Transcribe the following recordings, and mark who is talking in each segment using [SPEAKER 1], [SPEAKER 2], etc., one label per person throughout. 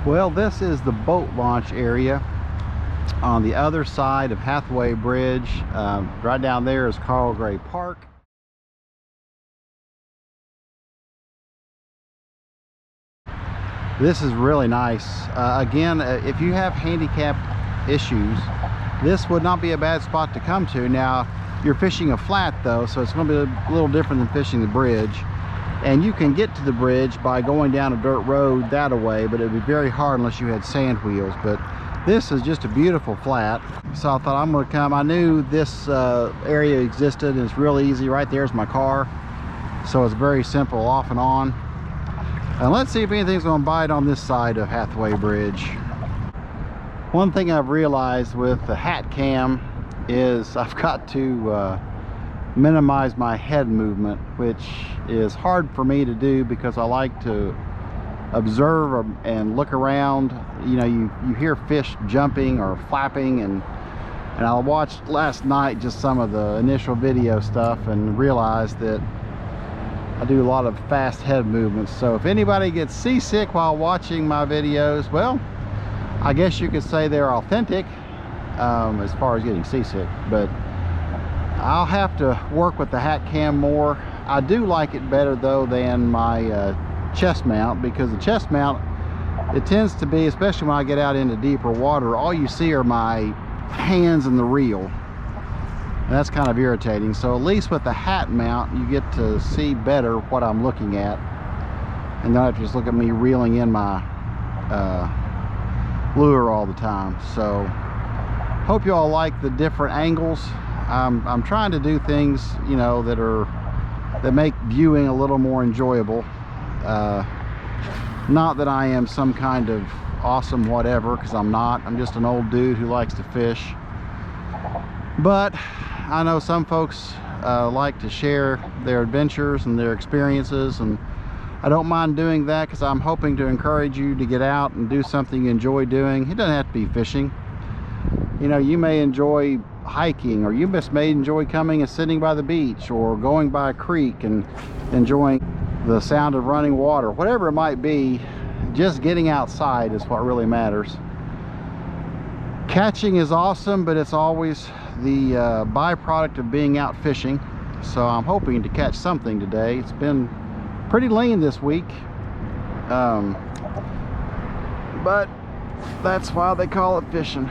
[SPEAKER 1] Well, this is the boat launch area on the other side of Hathaway Bridge. Right down there is Carl Gray Park. This is really nice. Again, if you have handicap issues, this would not be a bad spot to come to. Now, you're fishing a flat though, so it's going to be a little different than fishing the bridge. And you can get to the bridge by going down a dirt road that way, but it would be very hard unless you had sand wheels. But this is just a beautiful flat, so I thought I'm going to come. I knew this area existed, and it's really easy. Right there's my car, so it's very simple off and on. And let's see if anything's going to bite on this side of Hathaway Bridge. One thing I've realized with the hat cam is I've got to minimize my head movement, which is hard for me to do because I like to observe and look around. You know, you hear fish jumping or flapping, and I watched last night just some of the initial video stuff and realized that I do a lot of fast head movements. So if anybody gets seasick while watching my videos, well, I guess you could say they're authentic as far as getting seasick, but I'll have to work with the hat cam more. I do like it better though than my chest mount, because the chest mount, it tends to be, especially when I get out into deeper water, all you see are my hands and the reel, and that's kind of irritating. So at least with the hat mount, you get to see better what I'm looking at, and don't have to just look at me reeling in my lure all the time. So hope you all like the different angles. I'm trying to do things, you know, that make viewing a little more enjoyable. Not that I am some kind of awesome whatever, because I'm not. I'm just an old dude who likes to fish. But I know some folks like to share their adventures and their experiences, and I don't mind doing that because I'm hoping to encourage you to get out and do something you enjoy doing. It doesn't have to be fishing. You know, you may enjoy hiking, or you just may enjoy coming and sitting by the beach, or going by a creek and enjoying the sound of running water. Whatever it might be, just getting outside is what really matters. Catching is awesome, but it's always the byproduct of being out fishing. So I'm hoping to catch something today. It's been pretty lean this week, but that's why they call it fishing.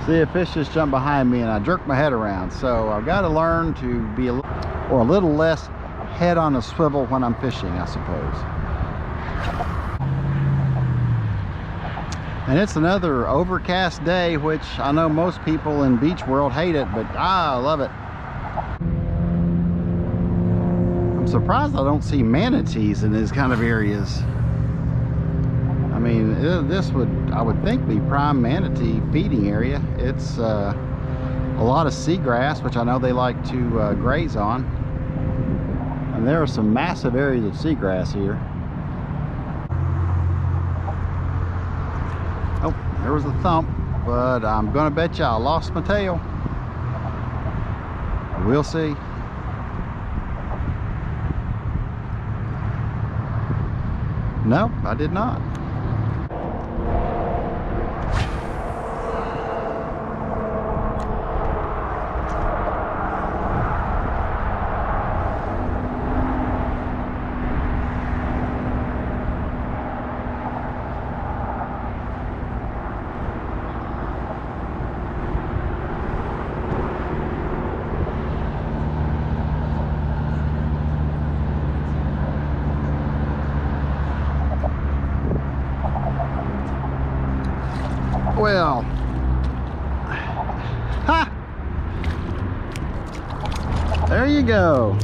[SPEAKER 1] See, a fish just jumped behind me and I jerked my head around. So I've got to learn to be a little less head on a swivel when I'm fishing, I suppose. And it's another overcast day, which I know most people in beach world hate it, but I love it. I'm surprised I don't see manatees in these kind of areas. I mean, this would, I would think, be prime manatee feeding area. It's a lot of seagrass, which I know they like to graze on. And there are some massive areas of seagrass here. Oh, there was a thump, but I'm gonna bet you I lost my tail. We'll see. Nope, I did not. Well, ha! There you go.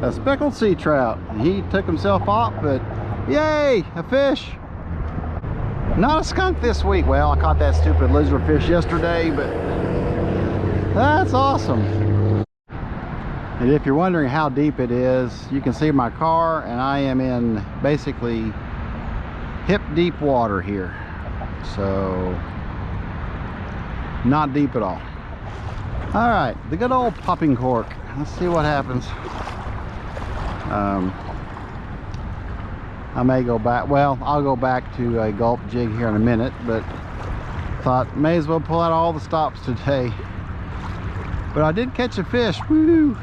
[SPEAKER 1] A speckled sea trout. He took himself off, but yay, a fish. Not a skunk this week. Well, I caught that stupid lizard fish yesterday, but that's awesome. And if you're wondering how deep it is, you can see my car, and I am in basically hip deep water here. So not deep at all. All right, the good old popping cork. Let's see what happens. I may go back, well, I'll go back to a gulp jig here in a minute, but thought may as well pull out all the stops today. But I did catch a fish. Woo!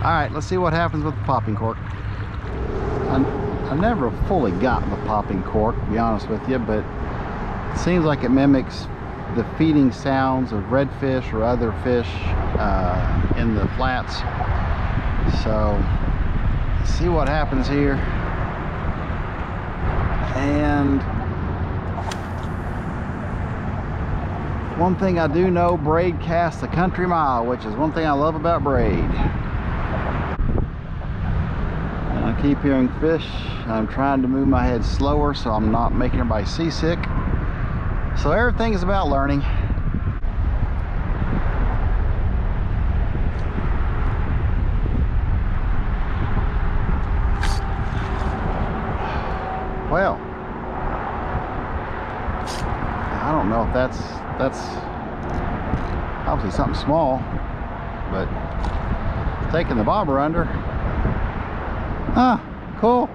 [SPEAKER 1] All right, let's see what happens with the popping cork. I never fully got the popping cork, to be honest with you, but it seems like it mimics the feeding sounds of redfish or other fish in the flats. So let's see what happens here. And one thing I do know, braid casts a country mile, which is one thing I love about braid. And I keep hearing fish. I'm trying to move my head slower so I'm not making everybody seasick. So everything is about learning. Well, I don't know if that's obviously something small, but taking the bobber under. Ah, cool.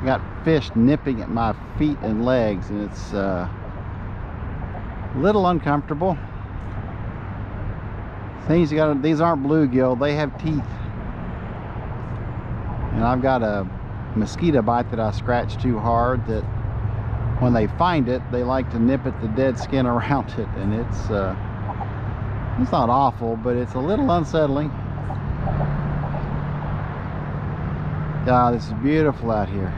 [SPEAKER 1] Got fish nipping at my feet and legs, and it's a little uncomfortable. These aren't bluegill, they have teeth. And I've got a mosquito bite that I scratched too hard that when they find it, they like to nip at the dead skin around it, and it's not awful, but it's a little unsettling. God, this is beautiful out here.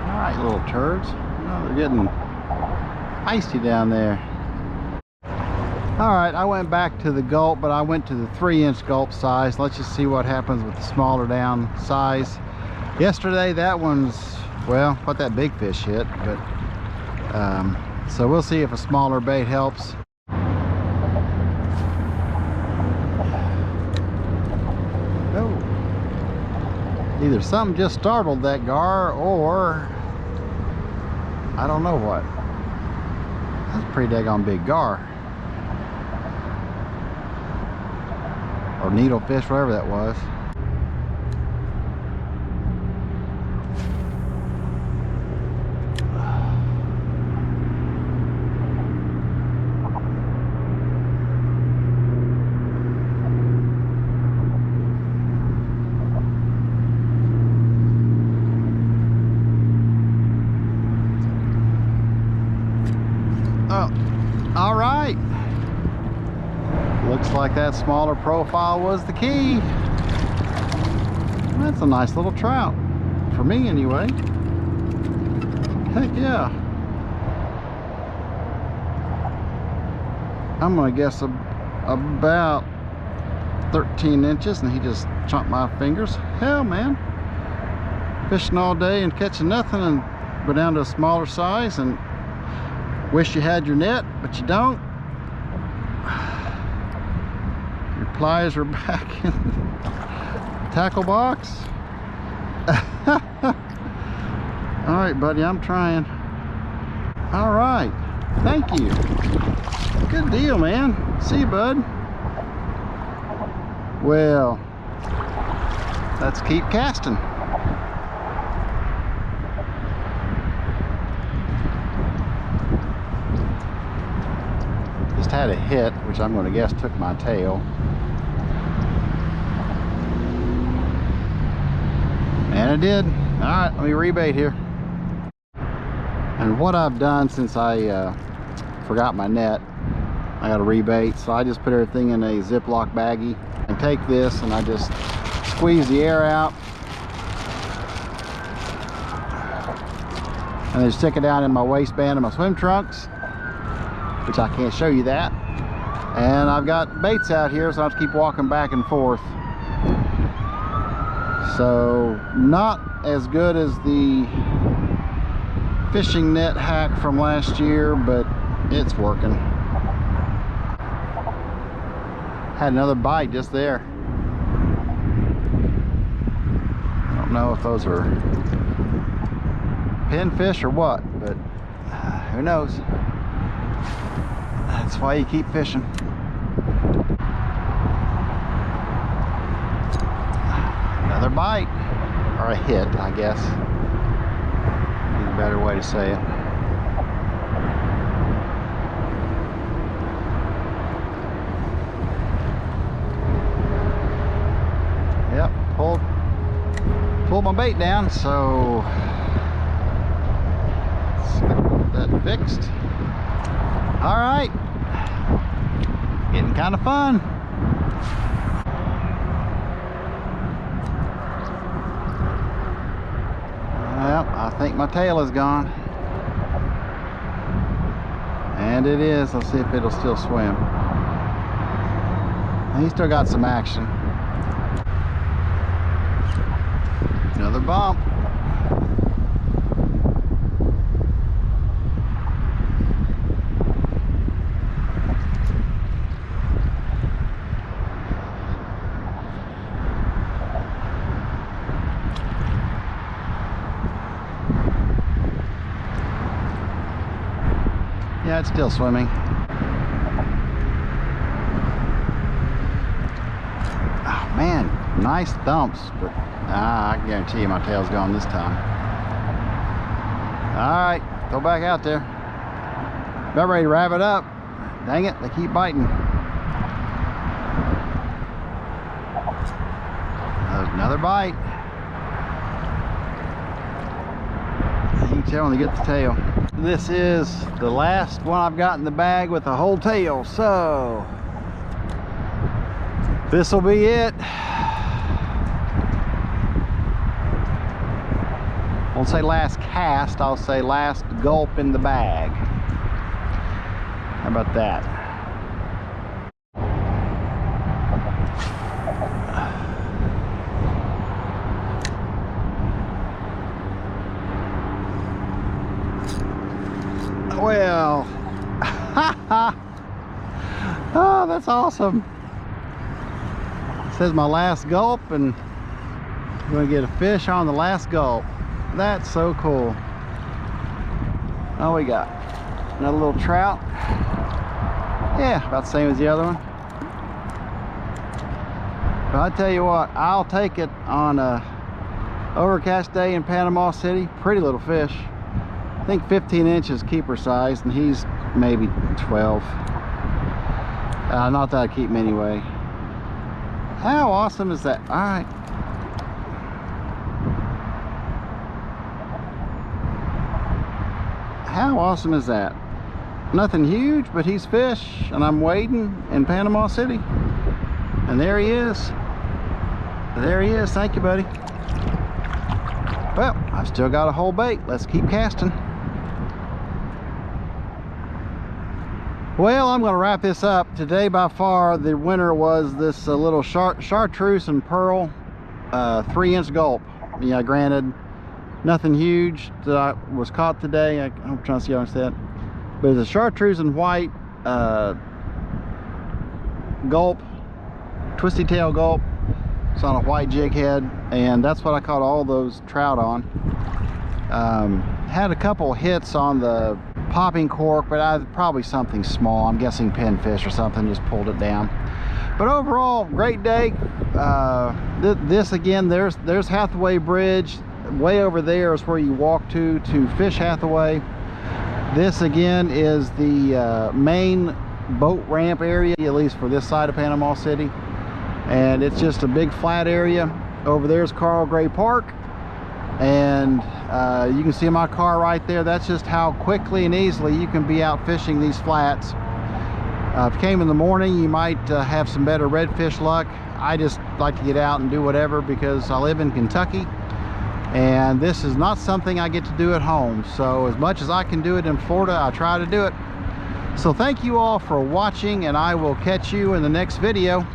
[SPEAKER 1] All right, little turds. Oh, they're getting feisty down there. All right, I went back to the gulp, but I went to the 3-inch gulp size. Let's just see what happens with the smaller down size. Yesterday, that one's, well, what that big fish hit, but so we'll see if a smaller bait helps. Oh, either something just startled that gar, or I don't know what. That's a pretty daggone big gar. Or needlefish, whatever that was. Oh, all right. Looks like that smaller profile was the key. That's a nice little trout. For me, anyway. Heck yeah. I'm gonna guess about 13 inches, and he just chomped my fingers. Hell, man. Fishing all day and catching nothing, and go down to a smaller size and wish you had your net, but you don't. Pliers are back in the tackle box. All right, buddy, I'm trying. All right, thank you. Good deal, man. See you, bud. Well, let's keep casting. Just had a hit, which I'm going to guess took my tail. And it did. All right, let me rebait here. And what I've done since I forgot my net, I got a rebait, so I just put everything in a Ziploc baggie and take this and I just squeeze the air out and then stick it down in my waistband of my swim trunks, which I can't show you that. And I've got baits out here, so I'll just keep walking back and forth. So not as good as the fishing net hack from last year, but it's working. Had another bite just there. I don't know if those are pinfish or what, but who knows? That's why you keep fishing. Another bite, or a hit, I guess. Be a better way to say it. Yep, pulled my bait down, so let's get that fixed. All right, getting kind of fun. Well, I think my tail is gone. And it is. Let's see if it'll still swim. He's still got some action. Another bump. Yeah, it's still swimming. Oh man, nice thumps, but I can guarantee you my tail's gone this time. All right, throw back out there. About ready to wrap it up. Dang it, they keep biting. Another bite. You can tell when they get the tail. This is the last one I've got in the bag with a whole tail, so this will be it. I won't say last cast, I'll say last gulp in the bag. How about that? Well, oh, that's awesome. It says my last gulp, and I'm gonna get a fish on the last gulp. That's so cool. Oh, we got another little trout. Yeah, about the same as the other one. But I tell you what, I'll take it on a overcast day in Panama City. Pretty little fish. I think 15 inches keeper size, and he's maybe 12. Not that I keep him anyway. How awesome is that? All right. How awesome is that? Nothing huge, but he's fish, and I'm waiting in Panama City. And there he is. There he is. Thank you, buddy. Well, I've still got a whole bait. Let's keep casting. Well, I'm going to wrap this up. Today, by far, the winner was this little chartreuse and pearl 3-inch gulp. Yeah, granted, nothing huge that was caught today. I'm trying to see how I said, but it's a chartreuse and white gulp, twisty tail gulp. It's on a white jig head, and that's what I caught all those trout on. Had a couple hits on the popping cork, but probably something small. I'm guessing pinfish or something just pulled it down. But overall, great day. This again, there's Hathaway Bridge. Way over there is where you walk to fish Hathaway. This again is the main boat ramp area, at least for this side of Panama City. And it's just a big flat area. Over there's Carl Gray Park, and you can see my car right there. That's just how quickly and easily you can be out fishing these flats. If you came in the morning, you might have some better redfish luck. I just like to get out and do whatever because I live in Kentucky, and this is not something I get to do at home. So as much as I can do it in Florida, I try to do it. So thank you all for watching, and I will catch you in the next video.